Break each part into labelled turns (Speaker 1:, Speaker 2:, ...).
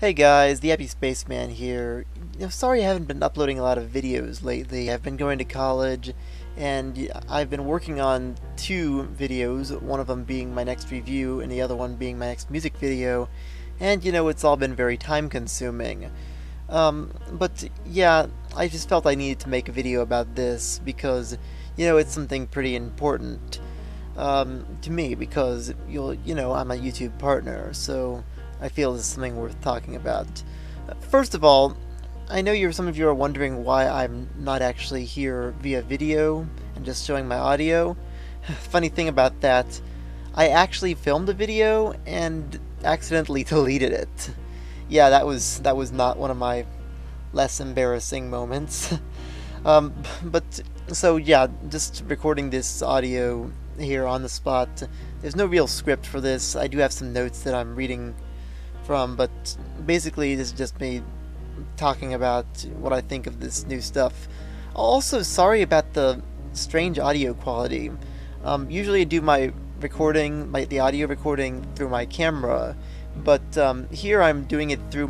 Speaker 1: Hey guys, TheHappySpaceman here. Sorry I haven't been uploading a lot of videos lately. I've been going to college, and I've been working on two videos, one of them being my next review, and the other one being my next music video, and it's all been very time consuming. But yeah, I just felt I needed to make a video about this because, it's something pretty important to me because I'm a YouTube partner, so I feel this is something worth talking about. First of all, I know some of you are wondering why I'm not actually here via video and just showing my audio. Funny thing about that, I actually filmed a video and accidentally deleted it. Yeah, that was not one of my less embarrassing moments. But so yeah, just recording this audio here on the spot. There's no real script for this. I do have some notes that I'm reading from, but basically this is just me talking about what I think of this new stuff. Also, sorry about the strange audio quality. Usually I do my recording, the audio recording through my camera, but here I'm doing it through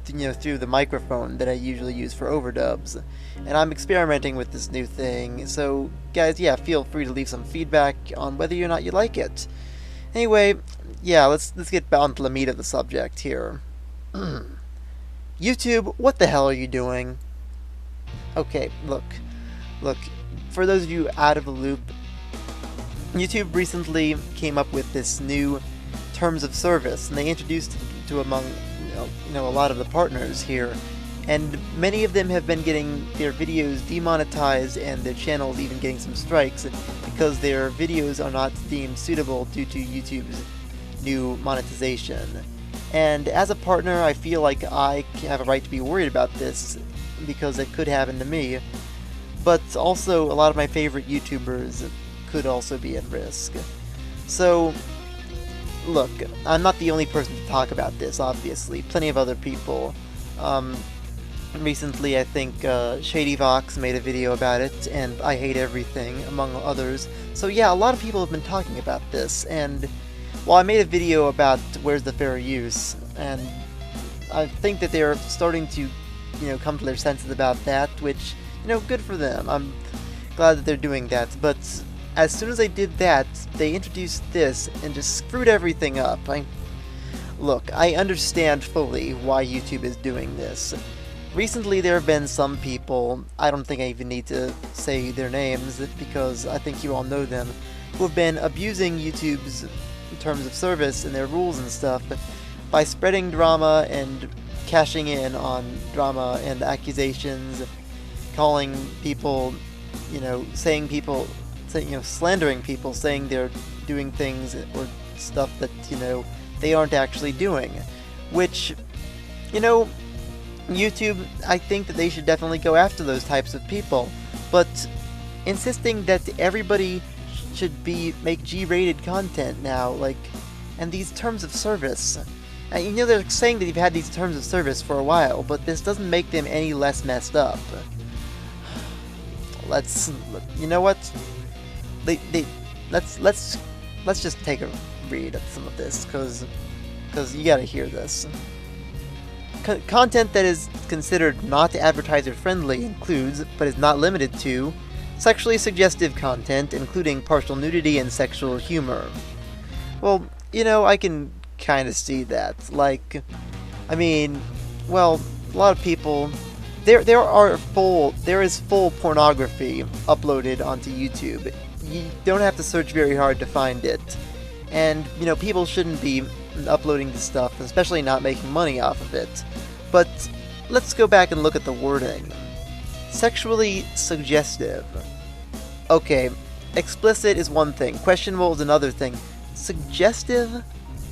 Speaker 1: through the microphone that I usually use for overdubs. And I'm experimenting with this new thing, so guys, yeah, feel free to leave some feedback on whether or not you like it. Anyway, yeah, let's get on to the meat of the subject here. YouTube, what the hell are you doing? Okay, look, for those of you out of the loop, YouTube recently came up with this new terms of service, and they introduced it to among a lot of the partners here, and many of them have been getting their videos demonetized and their channels even getting some strikes because their videos are not deemed suitable due to YouTube's new monetization. And as a partner, I feel like I have a right to be worried about this because it could happen to me, but also a lot of my favorite YouTubers could also be at risk. So look, I'm not the only person to talk about this, obviously. Plenty of other people. Recently, I think ShadyVox made a video about it, and I Hate Everything, among others. So yeah, a lot of people have been talking about this, and while I made a video about where's the fair use, and I think that they're starting to, come to their senses about that, which, good for them. I'm glad that they're doing that, but as soon as they did that, they introduced this and just screwed everything up. Look, I understand fully why YouTube is doing this. Recently there have been some people, I don't think I even need to say their names because I think you all know them, who have been abusing YouTube's terms of service and their rules and stuff by spreading drama and cashing in on drama and accusations, calling people, slandering people, saying they're doing things or stuff that, they aren't actually doing. Which, YouTube, I think that they should definitely go after those types of people. But insisting that everybody should make G-rated content now, and these terms of service. They're saying that you've had these terms of service for a while, but this doesn't make them any less messed up. You know what? Let's just take a read of some of this, cause you gotta hear this. Content that is considered not advertiser friendly includes, but is not limited to, sexually suggestive content, including partial nudity and sexual humor. Well, I can kind of see that. A lot of people. There is full pornography uploaded onto YouTube. You don't have to search very hard to find it. And, people shouldn't be uploading this stuff, especially not making money off of it. But let's go back and look at the wording. Sexually suggestive. Okay, explicit is one thing, questionable is another thing. Suggestive?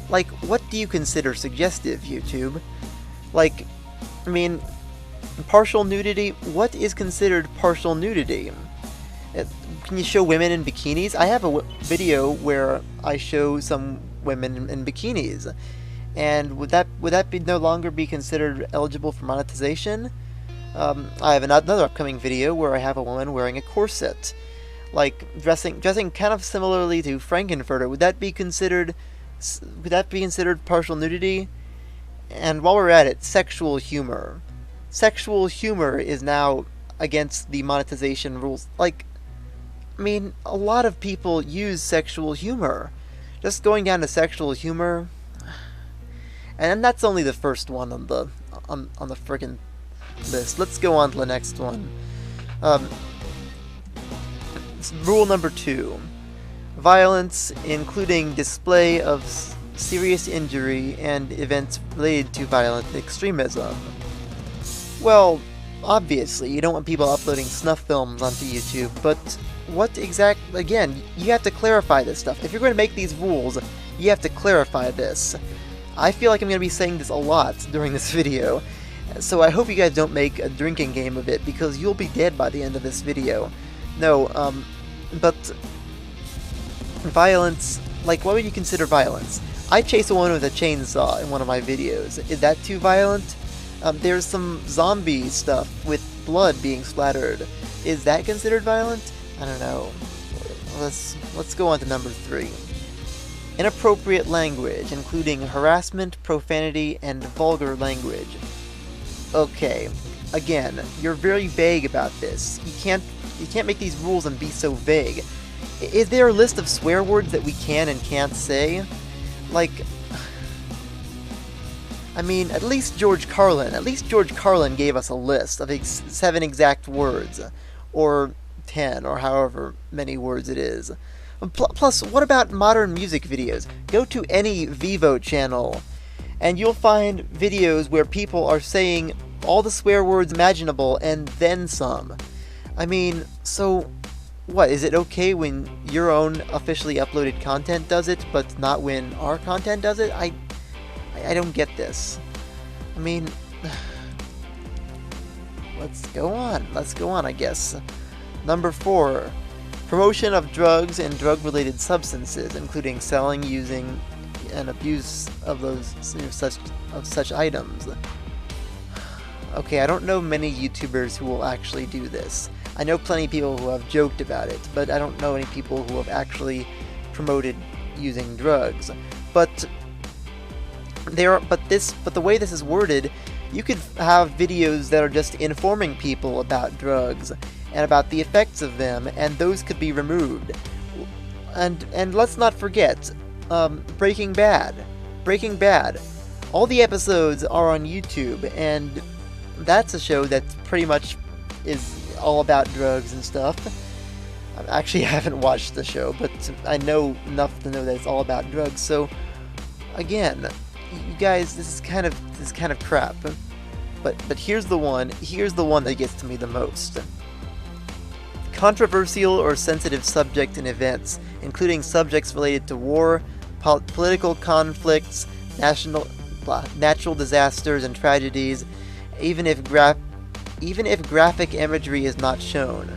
Speaker 1: What do you consider suggestive, YouTube? Partial nudity? What is considered partial nudity? Can you show women in bikinis? I have a video where I show some women in bikinis, and would that no longer be considered eligible for monetization? I have another upcoming video where I have a woman wearing a corset, dressing kind of similarly to Frankenfurter. Would that be considered partial nudity? And while we're at it, sexual humor. Sexual humor is now against the monetization rules. Like, I mean, a lot of people use sexual humor. Just going down to sexual humor, and that's only the first one on the friggin' list. Let's go on to the next one. Rule number 2: violence, including display of serious injury and events related to violent extremism. Well, obviously, you don't want people uploading snuff films onto YouTube, but what again, you have to clarify this stuff. If you're going to make these rules, you have to clarify this. I feel like I'm going to be saying this a lot during this video, so I hope you guys don't make a drinking game of it, because you'll be dead by the end of this video. No, but violence, like, what would you consider violence? I chase a woman with a chainsaw in one of my videos. Is that too violent? There's some zombie stuff with blood being splattered. Is that considered violent? I don't know. Let's go on to number 3. Inappropriate language, including harassment, profanity, and vulgar language. Okay, again, you're very vague about this. You can't make these rules and be so vague. Is there a list of swear words that we can and can't say? Like, I mean, at least George Carlin gave us a list of 7 exact words, or 10, or however many words it is. Plus, what about modern music videos? Go to any Vivo channel, and you'll find videos where people are saying all the swear words imaginable and then some. I mean, so what, is it okay when your own officially uploaded content does it, but not when our content does it? I don't get this. I mean, let's go on, I guess. Number 4, promotion of drugs and drug-related substances, including selling, using, and abuse of such items. Okay, I don't know many YouTubers who will actually do this. I know plenty of people who have joked about it, but I don't know any people who have actually promoted using drugs. But the way this is worded, you could have videos that are just informing people about drugs and about the effects of them, and those could be removed. And let's not forget, Breaking Bad. All the episodes are on YouTube, and that's a show that pretty much is all about drugs and stuff. Actually, I haven't watched the show, but I know enough to know that it's all about drugs. So, again, you guys, this is kind of crap. But here's the one that gets to me the most. Controversial or sensitive subject and events, including subjects related to war, political conflicts, natural disasters and tragedies, even if graphic imagery is not shown.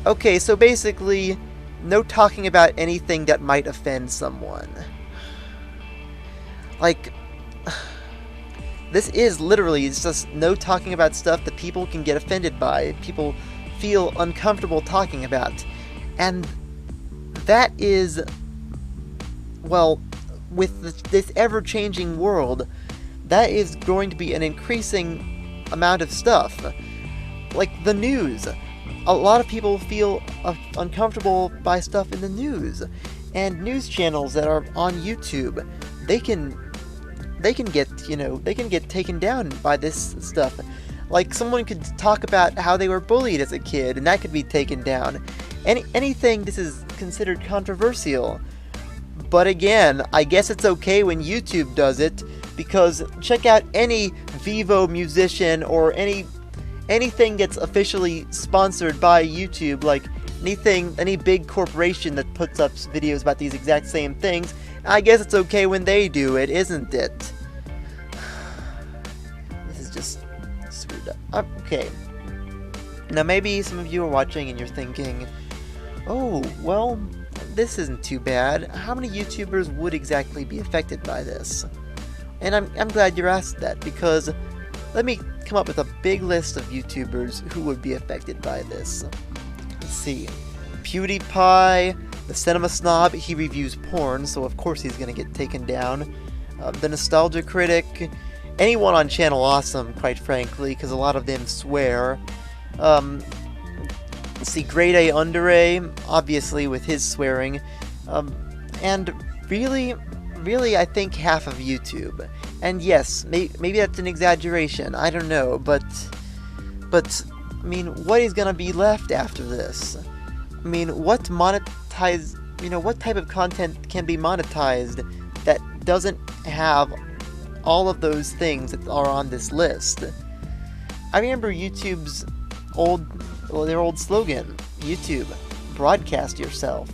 Speaker 1: Okay, so basically, no talking about anything that might offend someone. Like, this is literally, it's just no talking about stuff that people can get offended by, people feel uncomfortable talking about. And that is, well, with this ever-changing world, that is going to be an increasing amount of stuff. Like the news. A lot of people feel uncomfortable by stuff in the news. And news channels that are on YouTube, they can get taken down by this stuff. Like, someone could talk about how they were bullied as a kid, and that could be taken down. Anything this is considered controversial. But again, I guess it's okay when YouTube does it, because check out any Vivo musician or anything that's officially sponsored by YouTube, like any big corporation that puts up videos about these exact same things. I guess it's okay when they do it, isn't it? This is just screwed up. Okay. Now maybe some of you are watching and you're thinking, oh, well, this isn't too bad. How many YouTubers would exactly be affected by this? And I'm glad you asked that, because let me come up with a big list of YouTubers who would be affected by this. Let's see. PewDiePie, the Cinema Snob, he reviews porn, so of course he's gonna get taken down. The Nostalgia Critic, anyone on Channel Awesome, quite frankly, because a lot of them swear. Let's see, Grade A Under A, obviously with his swearing, and really, I think half of YouTube. And yes, maybe that's an exaggeration, I don't know, but, I mean, what is gonna be left after this? I mean, what type of content can be monetized that doesn't have all of those things that are on this list? I remember YouTube's their old slogan, YouTube, broadcast yourself.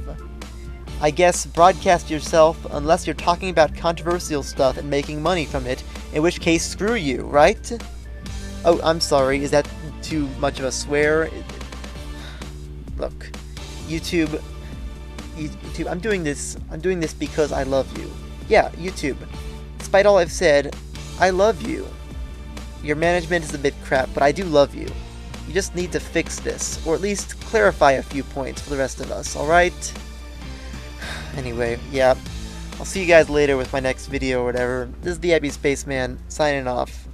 Speaker 1: I guess broadcast yourself unless you're talking about controversial stuff and making money from it, in which case screw you, right? Oh, I'm sorry, is that too much of a swear? Look, YouTube, I'm doing this because I love you. Yeah, YouTube, despite all I've said, I love you. Your management is a bit crap, but I do love you. You just need to fix this, or at least clarify a few points for the rest of us, alright? Anyway, yeah, I'll see you guys later with my next video or whatever. This is TheHappySpaceman, signing off.